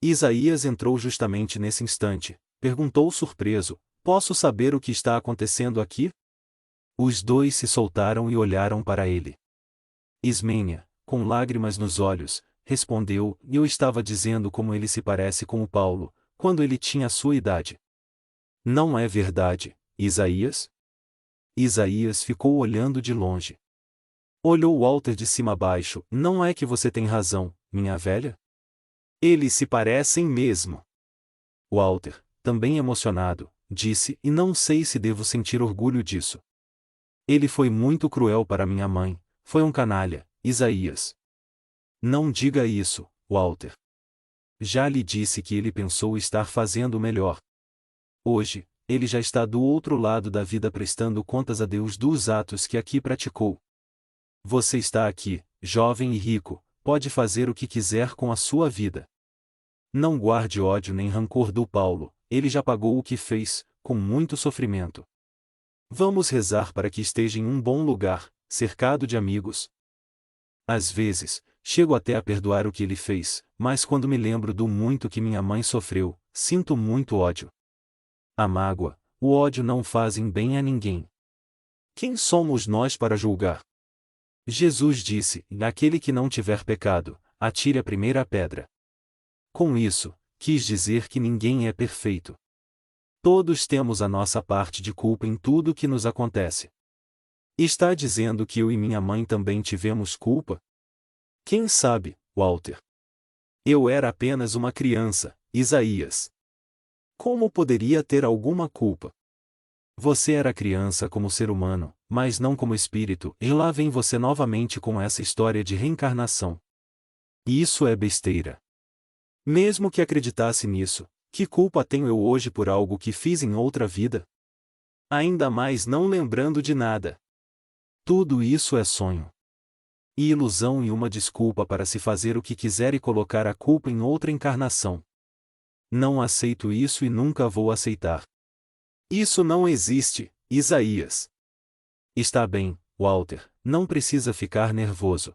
Isaías entrou justamente nesse instante, perguntou surpreso: posso saber o que está acontecendo aqui? Os dois se soltaram e olharam para ele. Ismênia, com lágrimas nos olhos, respondeu: eu estava dizendo como ele se parece com o Paulo, quando ele tinha a sua idade. Não é verdade, Isaías? Isaías ficou olhando de longe. Olhou Walter de cima a baixo: não é que você tem razão, minha velha? Eles se parecem mesmo. Walter, também emocionado, disse: e não sei se devo sentir orgulho disso. Ele foi muito cruel para minha mãe, foi um canalha, Isaías. Não diga isso, Walter. Já lhe disse que ele pensou estar fazendo o melhor. Hoje, ele já está do outro lado da vida prestando contas a Deus dos atos que aqui praticou. Você está aqui, jovem e rico, pode fazer o que quiser com a sua vida. Não guarde ódio nem rancor do Paulo, ele já pagou o que fez, com muito sofrimento. Vamos rezar para que esteja em um bom lugar, cercado de amigos. Às vezes, chego até a perdoar o que ele fez, mas quando me lembro do muito que minha mãe sofreu, sinto muito ódio. A mágoa, o ódio não fazem bem a ninguém. Quem somos nós para julgar? Jesus disse: aquele que não tiver pecado, atire a primeira pedra. Com isso, quis dizer que ninguém é perfeito. Todos temos a nossa parte de culpa em tudo o que nos acontece. Está dizendo que eu e minha mãe também tivemos culpa? Quem sabe, Walter? Eu era apenas uma criança, Isaías. Como poderia ter alguma culpa? Você era criança como ser humano, mas não como espírito, e lá vem você novamente com essa história de reencarnação. Isso é besteira. Mesmo que acreditasse nisso, que culpa tenho eu hoje por algo que fiz em outra vida? Ainda mais não lembrando de nada. Tudo isso é sonho. E ilusão e uma desculpa para se fazer o que quiser e colocar a culpa em outra encarnação. Não aceito isso e nunca vou aceitar. Isso não existe, Isaías. Está bem, Walter, não precisa ficar nervoso.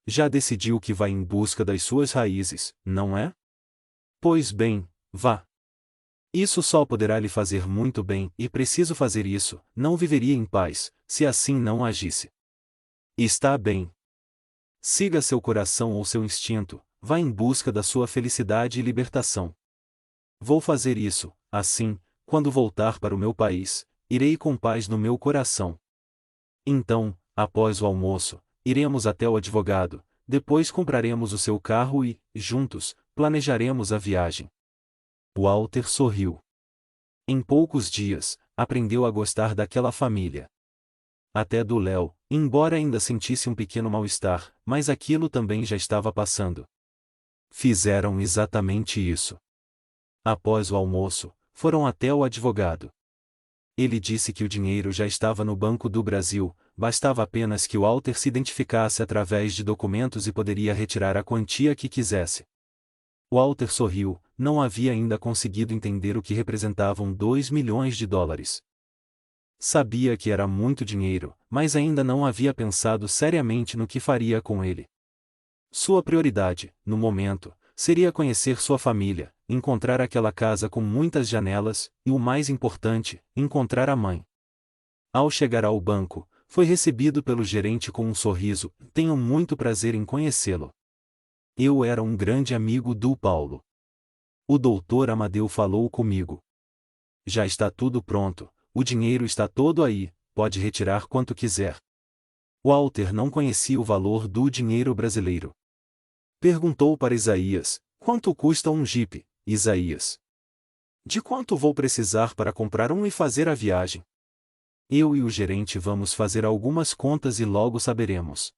Já decidiu que vai em busca das suas raízes, não é? Pois bem, vá. Isso só poderá lhe fazer muito bem, e preciso fazer isso, não viveria em paz, se assim não agisse. Está bem. Siga seu coração ou seu instinto, vá em busca da sua felicidade e libertação. Vou fazer isso, assim, quando voltar para o meu país, irei com paz no meu coração. Então, após o almoço, iremos até o advogado, depois compraremos o seu carro e, juntos, planejaremos a viagem. Walter sorriu. Em poucos dias, aprendeu a gostar daquela família. Até do Léo, embora ainda sentisse um pequeno mal-estar, mas aquilo também já estava passando. Fizeram exatamente isso. Após o almoço, foram até o advogado. Ele disse que o dinheiro já estava no Banco do Brasil, bastava apenas que Walter se identificasse através de documentos e poderia retirar a quantia que quisesse. Walter sorriu, não havia ainda conseguido entender o que representavam 2 milhões de dólares. Sabia que era muito dinheiro, mas ainda não havia pensado seriamente no que faria com ele. Sua prioridade, no momento, seria conhecer sua família, encontrar aquela casa com muitas janelas, e o mais importante, encontrar a mãe. Ao chegar ao banco, foi recebido pelo gerente com um sorriso: "Tenho muito prazer em conhecê-lo. Eu era um grande amigo do Paulo. O doutor Amadeu falou comigo. Já está tudo pronto, o dinheiro está todo aí, pode retirar quanto quiser." Walter não conhecia o valor do dinheiro brasileiro. Perguntou para Isaías: "Quanto custa um Jeep, Isaías? De quanto vou precisar para comprar um e fazer a viagem?" "Eu e o gerente vamos fazer algumas contas e logo saberemos.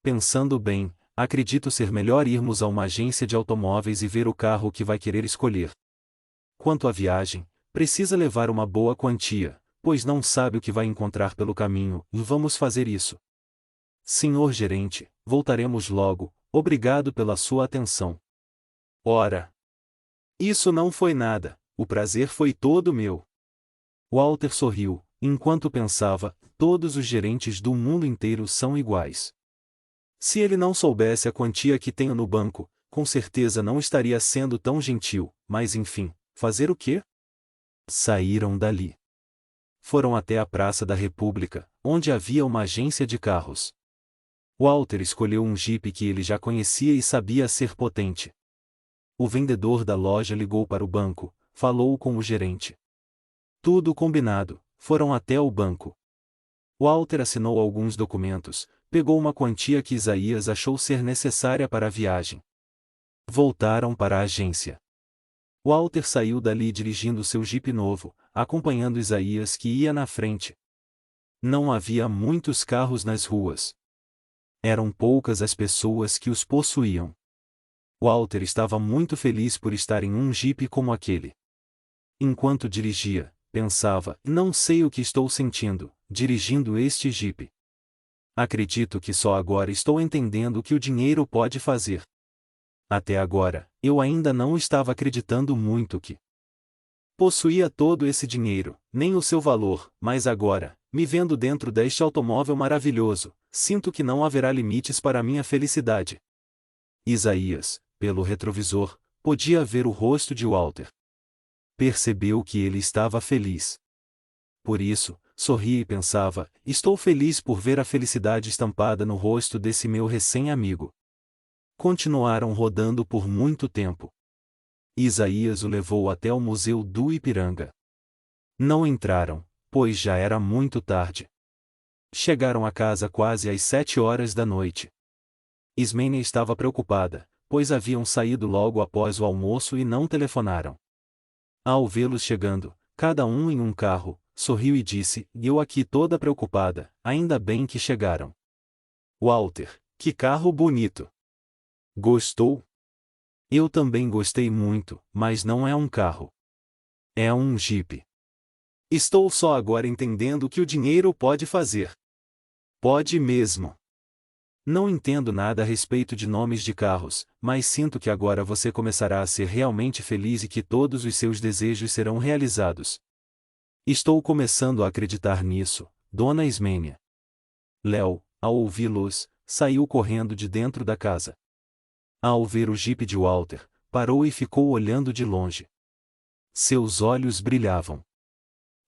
Pensando bem, acredito ser melhor irmos a uma agência de automóveis e ver o carro que vai querer escolher. Quanto à viagem, precisa levar uma boa quantia, pois não sabe o que vai encontrar pelo caminho, e vamos fazer isso." "Senhor gerente, voltaremos logo, obrigado pela sua atenção." "Ora! Isso não foi nada, o prazer foi todo meu." Walter sorriu, enquanto pensava: todos os gerentes do mundo inteiro são iguais. Se ele não soubesse a quantia que tenho no banco, com certeza não estaria sendo tão gentil, mas enfim, fazer o quê? Saíram dali. Foram até a Praça da República, onde havia uma agência de carros. Walter escolheu um Jeep que ele já conhecia e sabia ser potente. O vendedor da loja ligou para o banco, falou com o gerente. Tudo combinado, foram até o banco. Walter assinou alguns documentos, pegou uma quantia que Isaías achou ser necessária para a viagem. Voltaram para a agência. Walter saiu dali dirigindo seu Jeep novo, acompanhando Isaías que ia na frente. Não havia muitos carros nas ruas. Eram poucas as pessoas que os possuíam. Walter estava muito feliz por estar em um Jeep como aquele. Enquanto dirigia, pensava: não sei o que estou sentindo, dirigindo este Jeep. Acredito que só agora estou entendendo o que o dinheiro pode fazer. Até agora, eu ainda não estava acreditando muito que possuía todo esse dinheiro, nem o seu valor, mas agora, me vendo dentro deste automóvel maravilhoso, sinto que não haverá limites para a minha felicidade." Isaías, pelo retrovisor, podia ver o rosto de Walter. Percebeu que ele estava feliz. Por isso, sorria e pensava: estou feliz por ver a felicidade estampada no rosto desse meu recém-amigo. Continuaram rodando por muito tempo. Isaías o levou até o Museu do Ipiranga. Não entraram, pois já era muito tarde. Chegaram a casa quase às 7 horas da noite. Ismênia estava preocupada, pois haviam saído logo após o almoço e não telefonaram. Ao vê-los chegando, cada um em um carro, sorriu e disse: "Eu aqui toda preocupada, ainda bem que chegaram." "Walter, que carro bonito! Gostou?" "Eu também gostei muito, mas não é um carro. É um Jeep. Estou só agora entendendo o que o dinheiro pode fazer." "Pode mesmo. Não entendo nada a respeito de nomes de carros, mas sinto que agora você começará a ser realmente feliz e que todos os seus desejos serão realizados." "Estou começando a acreditar nisso, Dona Ismênia." Léo, ao ouvi-los, saiu correndo de dentro da casa. Ao ver o Jeep de Walter, parou e ficou olhando de longe. Seus olhos brilhavam.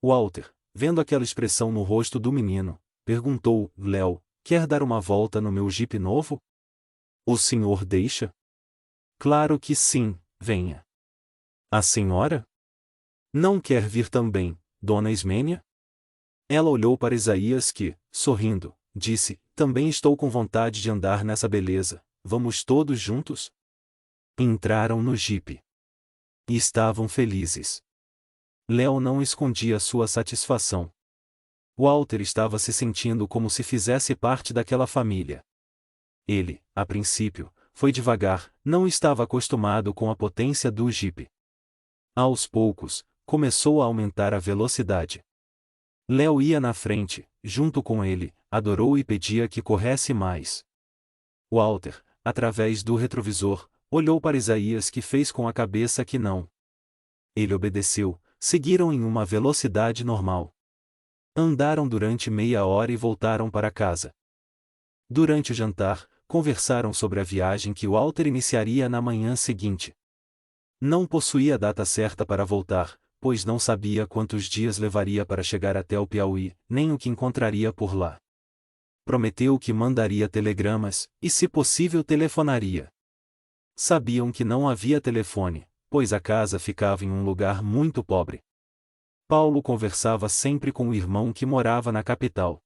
Walter, vendo aquela expressão no rosto do menino, perguntou: Léo, quer dar uma volta no meu jipe novo? O senhor deixa? Claro que sim, venha. A senhora? Não quer vir também, dona Ismênia? Ela olhou para Isaías que, sorrindo, disse: Também estou com vontade de andar nessa beleza, vamos todos juntos? Entraram no jipe. E estavam felizes. Léo não escondia sua satisfação. Walter estava se sentindo como se fizesse parte daquela família. Ele, a princípio, foi devagar, não estava acostumado com a potência do jipe. Aos poucos, começou a aumentar a velocidade. Léo ia na frente, junto com ele, adorou e pedia que corresse mais. Walter, através do retrovisor, olhou para Isaías que fez com a cabeça que não. Ele obedeceu, seguiram em uma velocidade normal. Andaram durante meia hora e voltaram para casa. Durante o jantar, conversaram sobre a viagem que Walter iniciaria na manhã seguinte. Não possuía data certa para voltar, pois não sabia quantos dias levaria para chegar até o Piauí, nem o que encontraria por lá. Prometeu que mandaria telegramas, e se possível telefonaria. Sabiam que não havia telefone, pois a casa ficava em um lugar muito pobre. Paulo conversava sempre com o irmão que morava na capital.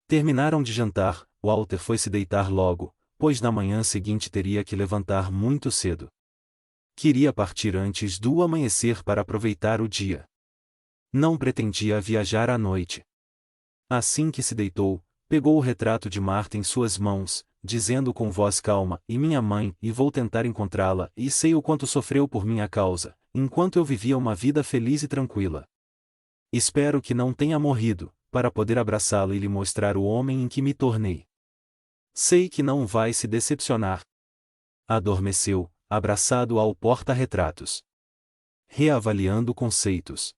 Terminaram de jantar, Walter foi se deitar logo, pois na manhã seguinte teria que levantar muito cedo. Queria partir antes do amanhecer para aproveitar o dia. Não pretendia viajar à noite. Assim que se deitou, pegou o retrato de Marta em suas mãos, dizendo com voz calma: E minha mãe, e vou tentar encontrá-la, e sei o quanto sofreu por minha causa, enquanto eu vivia uma vida feliz e tranquila. Espero que não tenha morrido, para poder abraçá-la e lhe mostrar o homem em que me tornei. Sei que não vai se decepcionar. Adormeceu, abraçado ao porta-retratos. Reavaliando conceitos.